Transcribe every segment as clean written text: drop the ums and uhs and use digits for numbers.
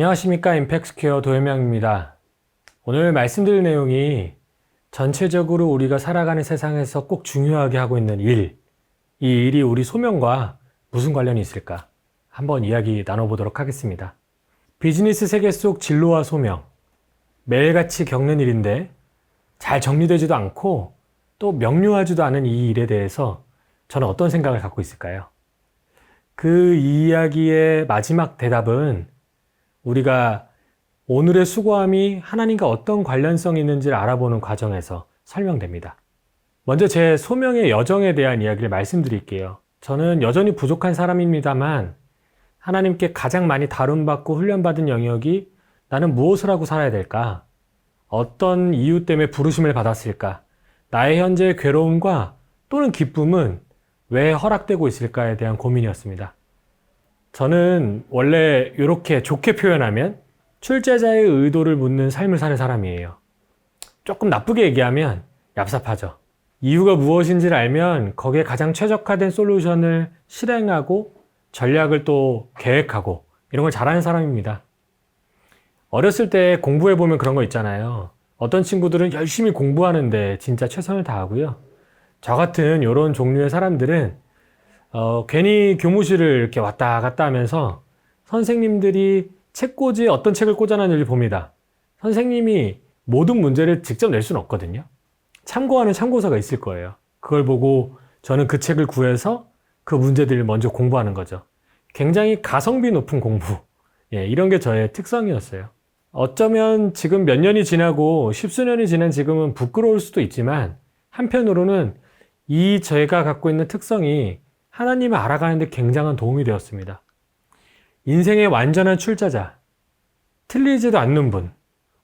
안녕하십니까. 임팩스퀘어 도현명입니다. 오늘 말씀드릴 내용이 전체적으로 우리가 살아가는 세상에서 꼭 중요하게 하고 있는 일, 이 일이 우리 소명과 무슨 관련이 있을까? 한번 이야기 나눠보도록 하겠습니다. 비즈니스 세계 속 진로와 소명, 매일같이 겪는 일인데 잘 정리되지도 않고 또 명료하지도 않은 이 일에 대해서 저는 어떤 생각을 갖고 있을까요? 그 이야기의 마지막 대답은 우리가 오늘의 수고함이 하나님과 어떤 관련성이 있는지를 알아보는 과정에서 설명됩니다. 먼저 제 소명의 여정에 대한 이야기를 말씀드릴게요. 저는 여전히 부족한 사람입니다만 하나님께 가장 많이 다룬받고 훈련받은 영역이 나는 무엇을 하고 살아야 될까? 어떤 이유 때문에 부르심을 받았을까? 나의 현재의 괴로움과 또는 기쁨은 왜 허락되고 있을까에 대한 고민이었습니다. 저는 원래 이렇게 좋게 표현하면 출제자의 의도를 묻는 삶을 사는 사람이에요. 조금 나쁘게 얘기하면 얍삽하죠. 이유가 무엇인지를 알면 거기에 가장 최적화된 솔루션을 실행하고 전략을 또 계획하고 이런 걸 잘하는 사람입니다. 어렸을 때 공부해보면 그런 거 있잖아요. 어떤 친구들은 열심히 공부하는데 진짜 최선을 다하고요. 저 같은 이런 종류의 사람들은 괜히 교무실을 이렇게 왔다 갔다 하면서 선생님들이 책꽂이에 어떤 책을 꽂아놨는지 봅니다. 선생님이 모든 문제를 직접 낼 수는 없거든요. 참고하는 참고서가 있을 거예요. 그걸 보고 저는 그 책을 구해서 그 문제들을 먼저 공부하는 거죠. 굉장히 가성비 높은 공부. 이런 게 저의 특성이었어요. 어쩌면 지금 몇 년이 지나고 십수년이 지난 지금은 부끄러울 수도 있지만 한편으로는 이 제가 갖고 있는 특성이 하나님을 알아가는 데 굉장한 도움이 되었습니다. 인생의 완전한 출제자, 틀리지도 않는 분,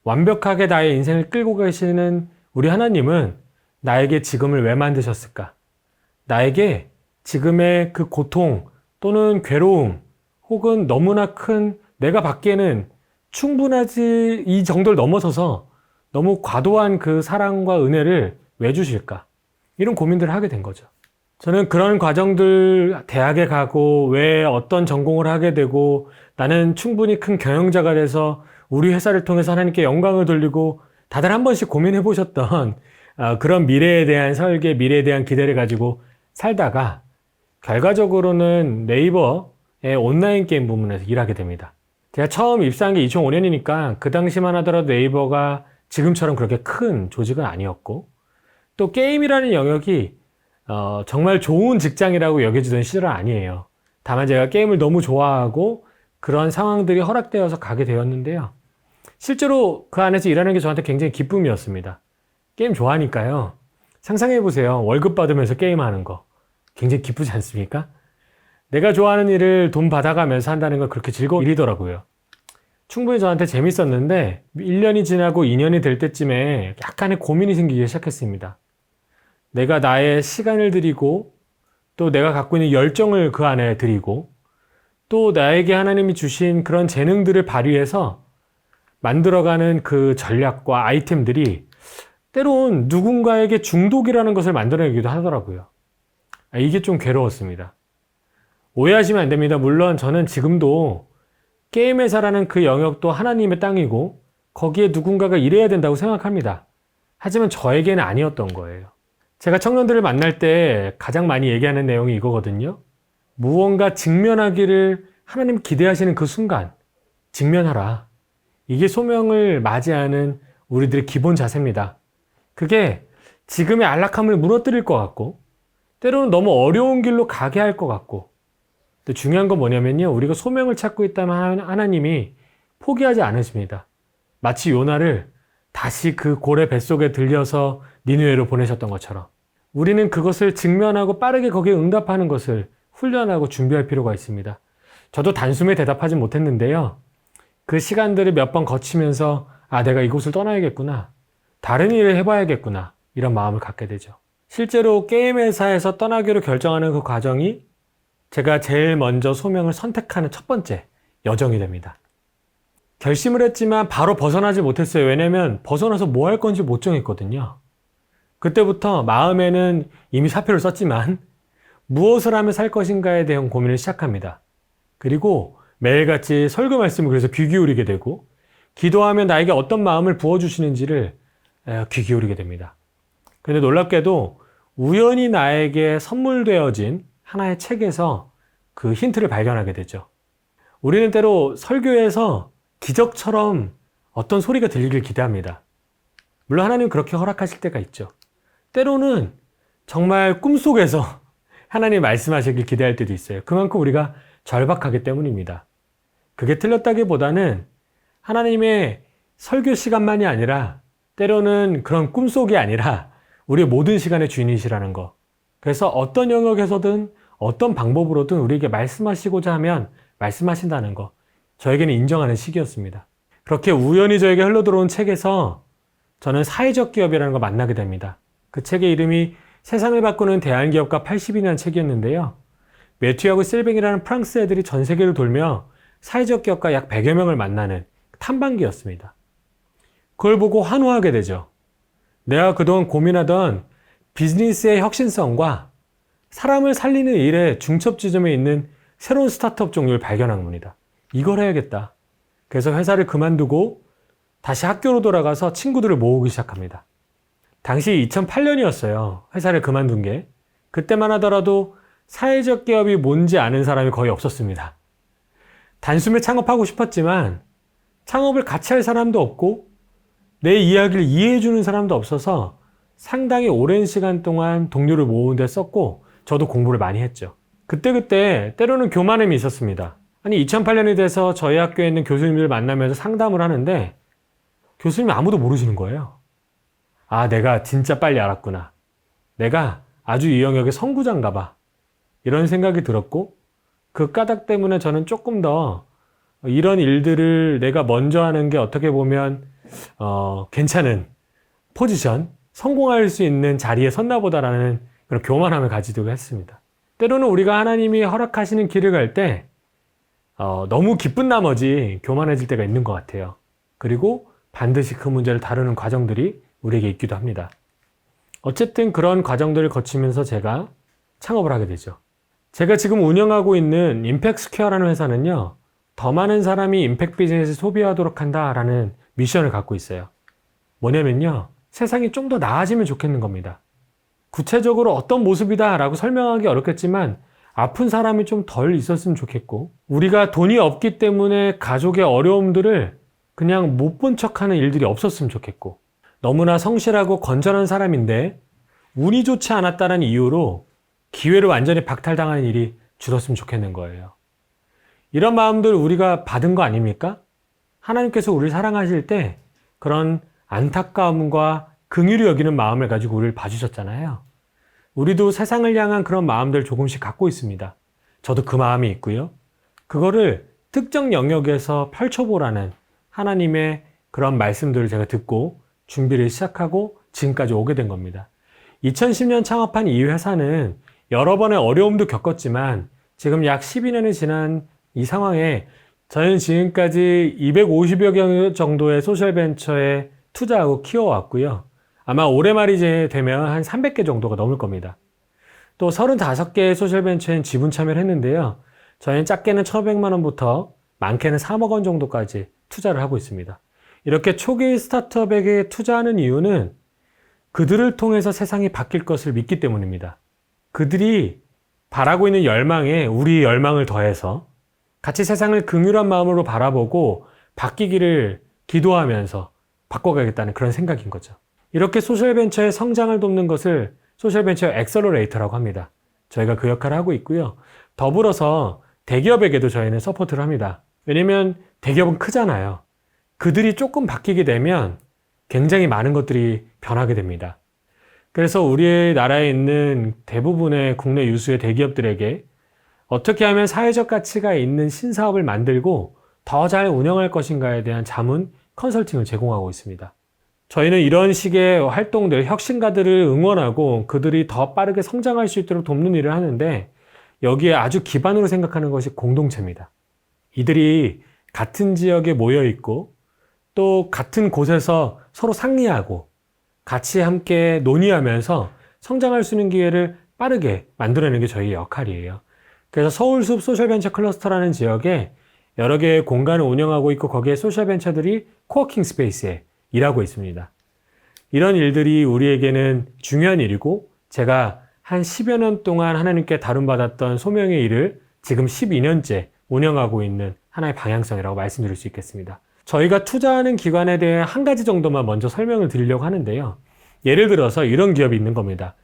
완벽하게 나의 인생을 끌고 계시는 우리 하나님은 나에게 지금을 왜 만드셨을까? 나에게 지금의 그 고통 또는 괴로움 혹은 너무나 큰 내가 받기에는 충분하지 이 정도를 넘어서서 너무 과도한 그 사랑과 은혜를 왜 주실까? 이런 고민들을 하게 된 거죠. 저는 그런 과정들 대학에 가고 왜 어떤 전공을 하게 되고 나는 충분히 큰 경영자가 돼서 우리 회사를 통해서 하나님께 영광을 돌리고 다들 한 번씩 고민해 보셨던 그런 미래에 대한 설계, 미래에 대한 기대를 가지고 살다가 결과적으로는 네이버의 온라인 게임 부문에서 일하게 됩니다. 제가 처음 입사한 게 2005년이니까 그 당시만 하더라도 네이버가 지금처럼 그렇게 큰 조직은 아니었고 또 게임이라는 영역이 정말 좋은 직장이라고 여겨지던 시절은 아니에요. 다만 제가 게임을 너무 좋아하고 그런 상황들이 허락되어서 가게 되었는데요. 실제로 그 안에서 일하는 게 저한테 굉장히 기쁨이었습니다. 게임 좋아하니까요. 상상해보세요. 월급 받으면서 게임하는 거. 굉장히 기쁘지 않습니까? 내가 좋아하는 일을 돈 받아가면서 한다는 건 그렇게 즐거운 일이더라고요. 충분히 저한테 재밌었는데 1년이 지나고 2년이 될 때쯤에 약간의 고민이 생기기 시작했습니다. 내가 나의 시간을 들이고 또 내가 갖고 있는 열정을 그 안에 들이고 또 나에게 하나님이 주신 그런 재능들을 발휘해서 만들어가는 그 전략과 아이템들이 때론 누군가에게 중독이라는 것을 만들어내기도 하더라고요. 이게 좀 괴로웠습니다. 오해하시면 안 됩니다. 물론 저는 지금도 게임 회사라는 그 영역도 하나님의 땅이고 거기에 누군가가 일해야 된다고 생각합니다. 하지만 저에게는 아니었던 거예요. 제가 청년들을 만날 때 가장 많이 얘기하는 내용이 이거거든요. 무언가 직면하기를 하나님 기대하시는 그 순간 직면하라. 이게 소명을 맞이하는 우리들의 기본 자세입니다. 그게 지금의 안락함을 무너뜨릴 것 같고 때로는 너무 어려운 길로 가게 할 것 같고 또 중요한 건 뭐냐면요. 우리가 소명을 찾고 있다면 하나님이 포기하지 않으십니다. 마치 요나를 다시 그 고래 뱃속에 들려서 니느웨로 보내셨던 것처럼 우리는 그것을 직면하고 빠르게 거기에 응답하는 것을 훈련하고 준비할 필요가 있습니다. 저도 단숨에 대답하지 못했는데요. 그 시간들을 몇 번 거치면서 내가 이곳을 떠나야겠구나. 다른 일을 해봐야겠구나. 이런 마음을 갖게 되죠. 실제로 게임 회사에서 떠나기로 결정하는 그 과정이 제가 제일 먼저 소명을 선택하는 첫 번째 여정이 됩니다. 결심을 했지만 바로 벗어나지 못했어요. 왜냐면 벗어나서 뭐 할 건지 못 정했거든요. 그때부터 마음에는 이미 사표를 썼지만 무엇을 하면 살 것인가에 대한 고민을 시작합니다. 그리고 매일같이 설교 말씀을 그래서 귀 기울이게 되고 기도하면 나에게 어떤 마음을 부어주시는지를 귀 기울이게 됩니다. 그런데 놀랍게도 우연히 나에게 선물되어진 하나의 책에서 그 힌트를 발견하게 되죠. 우리는 때로 설교에서 기적처럼 어떤 소리가 들리길 기대합니다. 물론 하나님은 그렇게 허락하실 때가 있죠. 때로는 정말 꿈속에서 하나님이 말씀하시길 기대할 때도 있어요. 그만큼 우리가 절박하기 때문입니다. 그게 틀렸다기보다는 하나님의 설교 시간만이 아니라 때로는 그런 꿈속이 아니라 우리의 모든 시간의 주인이시라는 거. 그래서 어떤 영역에서든 어떤 방법으로든 우리에게 말씀하시고자 하면 말씀하신다는 거. 저에게는 인정하는 시기였습니다. 그렇게 우연히 저에게 흘러들어온 책에서 저는 사회적 기업이라는 걸 만나게 됩니다. 그 책의 이름이 세상을 바꾸는 대한기업가 80이라는 책이었는데요. 매튜하고 실뱅이라는 프랑스 애들이 전 세계를 돌며 사회적 기업가 약 100여 명을 만나는 탐방기였습니다. 그걸 보고 환호하게 되죠. 내가 그동안 고민하던 비즈니스의 혁신성과 사람을 살리는 일의 중첩 지점에 있는 새로운 스타트업 종류를 발견한 겁니다. 이걸 해야겠다. 그래서 회사를 그만두고 다시 학교로 돌아가서 친구들을 모으기 시작합니다. 당시 2008년이었어요. 회사를 그만둔 게. 그때만 하더라도 사회적 기업이 뭔지 아는 사람이 거의 없었습니다. 단숨에 창업하고 싶었지만 창업을 같이 할 사람도 없고 내 이야기를 이해해주는 사람도 없어서 상당히 오랜 시간 동안 동료를 모으는 데 썼고 저도 공부를 많이 했죠. 그때 때로는 교만함이 있었습니다. 아니 2008년이 돼서 저희 학교에 있는 교수님들 만나면서 상담을 하는데 교수님이 아무도 모르시는 거예요. 아, 내가 진짜 빨리 알았구나. 내가 아주 이 영역의 선구자인가 봐. 이런 생각이 들었고 그 까닭 때문에 저는 조금 더 이런 일들을 내가 먼저 하는 게 어떻게 보면 괜찮은 포지션, 성공할 수 있는 자리에 섰나 보다라는 그런 교만함을 가지기도 했습니다. 때로는 우리가 하나님이 허락하시는 길을 갈 때 너무 기쁜 나머지 교만해질 때가 있는 것 같아요. 그리고 반드시 그 문제를 다루는 과정들이 우리에게 있기도 합니다. 어쨌든 그런 과정들을 거치면서 제가 창업을 하게 되죠. 제가 지금 운영하고 있는 임팩스퀘어라는 회사는요, 더 많은 사람이 임팩트 비즈니스를 소비하도록 한다라는 미션을 갖고 있어요. 뭐냐면요, 세상이 좀 더 나아지면 좋겠는 겁니다. 구체적으로 어떤 모습이다 라고 설명하기 어렵겠지만 아픈 사람이 좀 덜 있었으면 좋겠고, 우리가 돈이 없기 때문에 가족의 어려움들을 그냥 못 본 척하는 일들이 없었으면 좋겠고, 너무나 성실하고 건전한 사람인데 운이 좋지 않았다는 이유로 기회를 완전히 박탈당하는 일이 줄었으면 좋겠는 거예요. 이런 마음들 우리가 받은 거 아닙니까? 하나님께서 우리를 사랑하실 때 그런 안타까움과 긍휼히 여기는 마음을 가지고 우리를 봐주셨잖아요. 우리도 세상을 향한 그런 마음들 조금씩 갖고 있습니다. 저도 그 마음이 있고요. 그거를 특정 영역에서 펼쳐보라는 하나님의 그런 말씀들을 제가 듣고 준비를 시작하고 지금까지 오게 된 겁니다. 2010년 창업한 이 회사는 여러 번의 어려움도 겪었지만 지금 약 12년이 지난 이 상황에 저는 지금까지 250여 개 정도의 소셜벤처에 투자하고 키워왔고요. 아마 올해 말이 되면 한 300개 정도가 넘을 겁니다. 또 35개의 소셜벤처엔 지분 참여를 했는데요. 저희는 작게는 1,500만 원부터 많게는 3억 원 정도까지 투자를 하고 있습니다. 이렇게 초기 스타트업에게 투자하는 이유는 그들을 통해서 세상이 바뀔 것을 믿기 때문입니다. 그들이 바라고 있는 열망에 우리 열망을 더해서 같이 세상을 긍휼한 마음으로 바라보고 바뀌기를 기도하면서 바꿔가겠다는 그런 생각인 거죠. 이렇게 소셜벤처의 성장을 돕는 것을 소셜벤처 엑셀러레이터라고 합니다. 저희가 그 역할을 하고 있고요. 더불어서 대기업에게도 저희는 서포트를 합니다. 왜냐면 대기업은 크잖아요. 그들이 조금 바뀌게 되면 굉장히 많은 것들이 변하게 됩니다. 그래서 우리나라에 있는 대부분의 국내 유수의 대기업들에게 어떻게 하면 사회적 가치가 있는 신사업을 만들고 더 잘 운영할 것인가에 대한 자문, 컨설팅을 제공하고 있습니다. 저희는 이런 식의 활동들, 혁신가들을 응원하고 그들이 더 빠르게 성장할 수 있도록 돕는 일을 하는데 여기에 아주 기반으로 생각하는 것이 공동체입니다. 이들이 같은 지역에 모여 있고 또 같은 곳에서 서로 상의하고 같이 함께 논의하면서 성장할 수 있는 기회를 빠르게 만들어내는 게 저희의 역할이에요. 그래서 서울숲 소셜벤처 클러스터라는 지역에 여러 개의 공간을 운영하고 있고 거기에 소셜벤처들이 코워킹 스페이스에 일하고 있습니다. 이런 일들이 우리에게는 중요한 일이고 제가 한 10여 년 동안 하나님께 다룬받았던 소명의 일을 지금 12년째 운영하고 있는 하나의 방향성이라고 말씀드릴 수 있겠습니다. 저희가 투자하는 기관에 대해 한 가지 정도만 먼저 설명을 드리려고 하는데요. 예를 들어서 이런 기업이 있는 겁니다.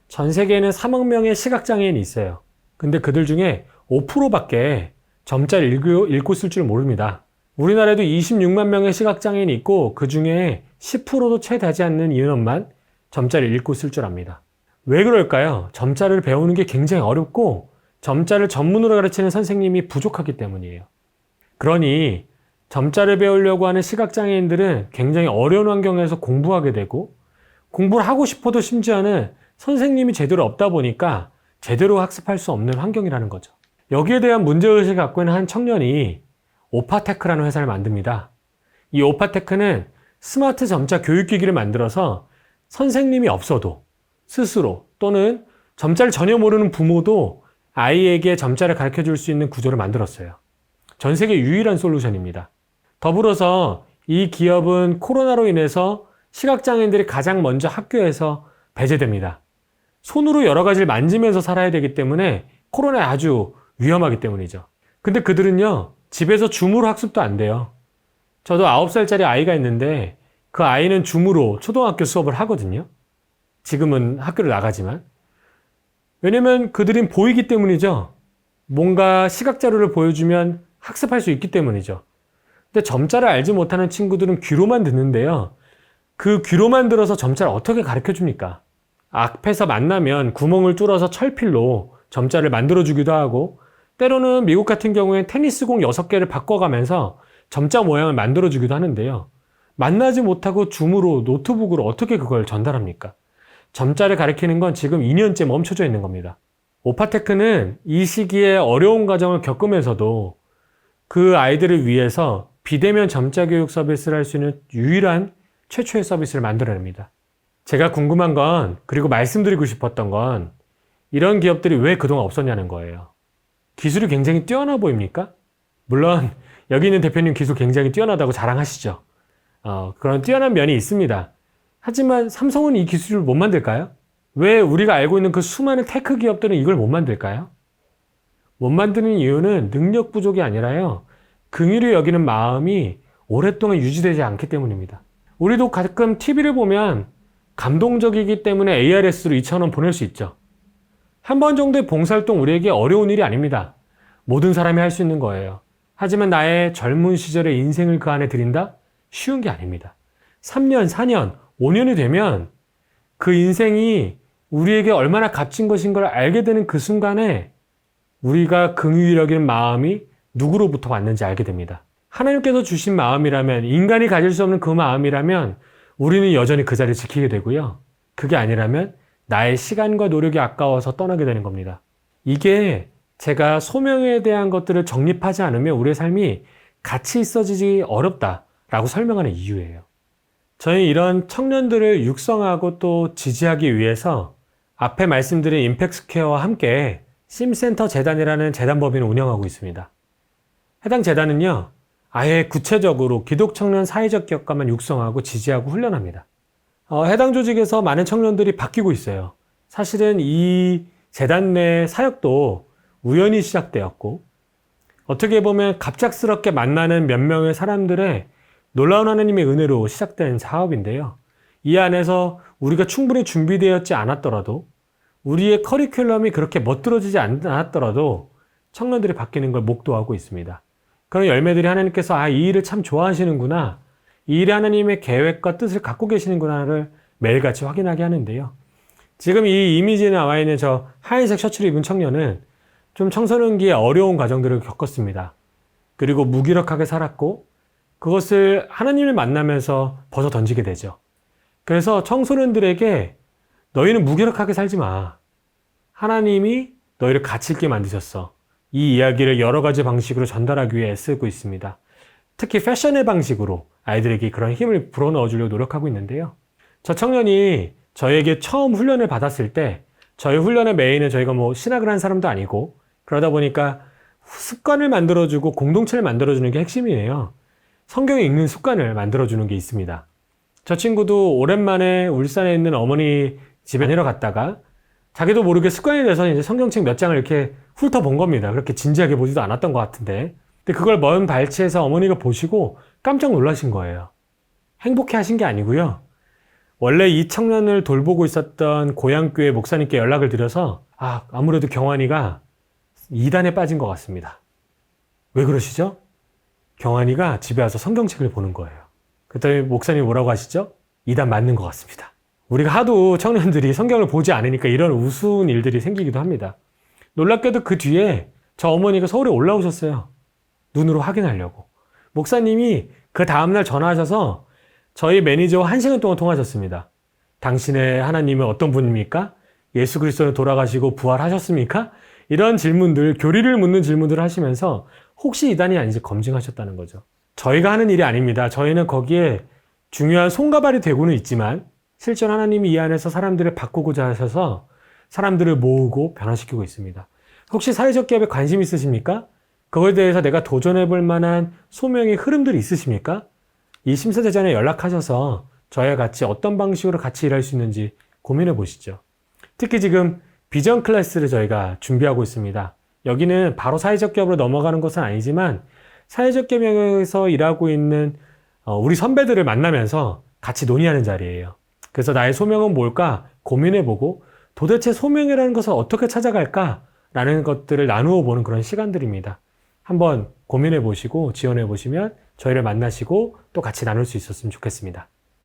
전 세계에는 3억 명의 시각장애인이 있어요. 근데 그들 중에 5%밖에 점자를 읽고 쓸 줄 모릅니다. 우리나라에도 26만 명의 시각장애인이 있고 그 중에 10%도 채 되지 않는 인원만 점자를 읽고 쓸 줄 압니다. 왜 그럴까요? 점자를 배우는 게 굉장히 어렵고 점자를 전문으로 가르치는 선생님이 부족하기 때문이에요. 그러니 점자를 배우려고 하는 시각장애인들은 굉장히 어려운 환경에서 공부하게 되고 공부를 하고 싶어도 심지어는 선생님이 제대로 없다 보니까 제대로 학습할 수 없는 환경이라는 거죠. 여기에 대한 문제의식을 갖고 있는 한 청년이 오파테크라는 회사를 만듭니다. 이 오파테크는 스마트 점자 교육기기를 만들어서 선생님이 없어도 스스로 또는 점자를 전혀 모르는 부모도 아이에게 점자를 가르쳐 줄 수 있는 구조를 만들었어요. 전 세계 유일한 솔루션입니다. 더불어서 이 기업은 코로나로 인해서 시각장애인들이 가장 먼저 학교에서 배제됩니다. 손으로 여러 가지를 만지면서 살아야 되기 때문에 코로나에 아주 위험하기 때문이죠. 근데 그들은요, 집에서 줌으로 학습도 안 돼요. 저도 9살짜리 아이가 있는데 그 아이는 줌으로 초등학교 수업을 하거든요. 지금은 학교를 나가지만. 왜냐면 그들은 보이기 때문이죠. 뭔가 시각 자료를 보여주면 학습할 수 있기 때문이죠. 근데 점자를 알지 못하는 친구들은 귀로만 듣는데요. 그 귀로만 들어서 점자를 어떻게 가르쳐 줍니까? 앞에서 만나면 구멍을 뚫어서 철필로 점자를 만들어주기도 하고 때로는 미국 같은 경우에 테니스공 6개를 바꿔가면서 점자 모양을 만들어주기도 하는데요. 만나지 못하고 줌으로 노트북으로 어떻게 그걸 전달합니까? 점자를 가르치는 건 지금 2년째 멈춰져 있는 겁니다. 오파테크는 이 시기에 어려운 과정을 겪으면서도 그 아이들을 위해서 비대면 점자 교육 서비스를 할 수 있는 유일한 최초의 서비스를 만들어냅니다. 제가 궁금한 건, 그리고 말씀드리고 싶었던 건 이런 기업들이 왜 그동안 없었냐는 거예요. 기술이 굉장히 뛰어나 보입니까? 물론 여기 있는 대표님 기술 굉장히 뛰어나다고 자랑하시죠. 그런 뛰어난 면이 있습니다. 하지만 삼성은 이 기술을 못 만들까요? 왜 우리가 알고 있는 그 수많은 테크 기업들은 이걸 못 만들까요? 못 만드는 이유는 능력 부족이 아니라요. 긍휼히 여기는 마음이 오랫동안 유지되지 않기 때문입니다. 우리도 가끔 TV를 보면 감동적이기 때문에 ARS로 2,000원 보낼 수 있죠. 한 번 정도의 봉사활동 우리에게 어려운 일이 아닙니다. 모든 사람이 할 수 있는 거예요. 하지만 나의 젊은 시절의 인생을 그 안에 들인다? 쉬운 게 아닙니다. 3년, 4년, 5년이 되면 그 인생이 우리에게 얼마나 값진 것인 걸 알게 되는 그 순간에 우리가 긍휼히 여기는 마음이 누구로부터 왔는지 알게 됩니다. 하나님께서 주신 마음이라면, 인간이 가질 수 없는 그 마음이라면 우리는 여전히 그 자리를 지키게 되고요. 그게 아니라면 나의 시간과 노력이 아까워서 떠나게 되는 겁니다. 이게 제가 소명에 대한 것들을 정립하지 않으면 우리의 삶이 가치 있어지기 어렵다라고 설명하는 이유예요. 저희 이런 청년들을 육성하고 또 지지하기 위해서 앞에 말씀드린 임팩트스퀘어와 함께 심센터 재단이라는 재단법인을 운영하고 있습니다. 해당 재단은요, 아예 구체적으로 기독청년 사회적 기업가만 육성하고 지지하고 훈련합니다. 해당 조직에서 많은 청년들이 바뀌고 있어요. 사실은 이 재단 내 사역도 우연히 시작되었고 어떻게 보면 갑작스럽게 만나는 몇 명의 사람들의 놀라운 하나님의 은혜로 시작된 사업인데요. 이 안에서 우리가 충분히 준비되었지 않았더라도 우리의 커리큘럼이 그렇게 멋들어지지 않았더라도 청년들이 바뀌는 걸 목도하고 있습니다. 그런 열매들이 하나님께서 이 일을 참 좋아하시는구나, 이 일에 하나님의 계획과 뜻을 갖고 계시는구나를 매일같이 확인하게 하는데요. 지금 이 이미지에 나와 있는 저 하얀색 셔츠를 입은 청년은 좀 청소년기에 어려운 과정들을 겪었습니다. 그리고 무기력하게 살았고 그것을 하나님을 만나면서 벗어 던지게 되죠. 그래서 청소년들에게 너희는 무기력하게 살지 마. 하나님이 너희를 가치 있게 만드셨어. 이 이야기를 여러 가지 방식으로 전달하기 위해 애쓰고 있습니다. 특히 패션의 방식으로 아이들에게 그런 힘을 불어넣어 주려고 노력하고 있는데요. 저 청년이 저에게 처음 훈련을 받았을 때 저희 훈련의 메인은 저희가 신학을 한 사람도 아니고 그러다 보니까 습관을 만들어주고 공동체를 만들어주는 게 핵심이에요. 성경 읽는 습관을 만들어주는 게 있습니다. 저 친구도 오랜만에 울산에 있는 어머니 집에 내려갔다가 자기도 모르게 습관이 돼서 이제 성경책 몇 장을 이렇게 훑어본 겁니다. 그렇게 진지하게 보지도 않았던 것 같은데. 근데 그걸 먼 발치에서 어머니가 보시고 깜짝 놀라신 거예요. 행복해 하신 게 아니고요. 원래 이 청년을 돌보고 있었던 고향교회 목사님께 연락을 드려서 아무래도 경환이가 이단에 빠진 것 같습니다. 왜 그러시죠? 경환이가 집에 와서 성경책을 보는 거예요. 그랬더니 목사님이 뭐라고 하시죠? 이단 맞는 것 같습니다. 우리가 하도 청년들이 성경을 보지 않으니까 이런 우스운 일들이 생기기도 합니다. 놀랍게도 그 뒤에 저 어머니가 서울에 올라오셨어요. 눈으로 확인하려고. 목사님이 그 다음날 전화하셔서 저희 매니저와 1시간 동안 통화하셨습니다. 당신의 하나님은 어떤 분입니까? 예수 그리스도는 돌아가시고 부활하셨습니까? 이런 질문들, 교리를 묻는 질문들을 하시면서 혹시 이단이 아닌지 검증하셨다는 거죠. 저희가 하는 일이 아닙니다. 저희는 거기에 중요한 손가발이 되고는 있지만 실전 하나님이 이 안에서 사람들을 바꾸고자 하셔서 사람들을 모으고 변화시키고 있습니다. 혹시 사회적 기업에 관심 있으십니까? 그거에 대해서 내가 도전해 볼 만한 소명의 흐름들이 있으십니까? 이 심사대전에 연락하셔서 저희와 같이 어떤 방식으로 같이 일할 수 있는지 고민해 보시죠. 특히 지금 비전 클래스를 저희가 준비하고 있습니다. 여기는 바로 사회적 기업으로 넘어가는 것은 아니지만 사회적 기업에서 일하고 있는 우리 선배들을 만나면서 같이 논의하는 자리예요. 그래서 나의 소명은 뭘까 고민해보고 도대체 소명이라는 것을 어떻게 찾아갈까라는 것들을 나누어 보는 그런 시간들입니다. 한번 고민해보시고 지원해보시면 저희를 만나시고 또 같이 나눌 수 있었으면 좋겠습니다.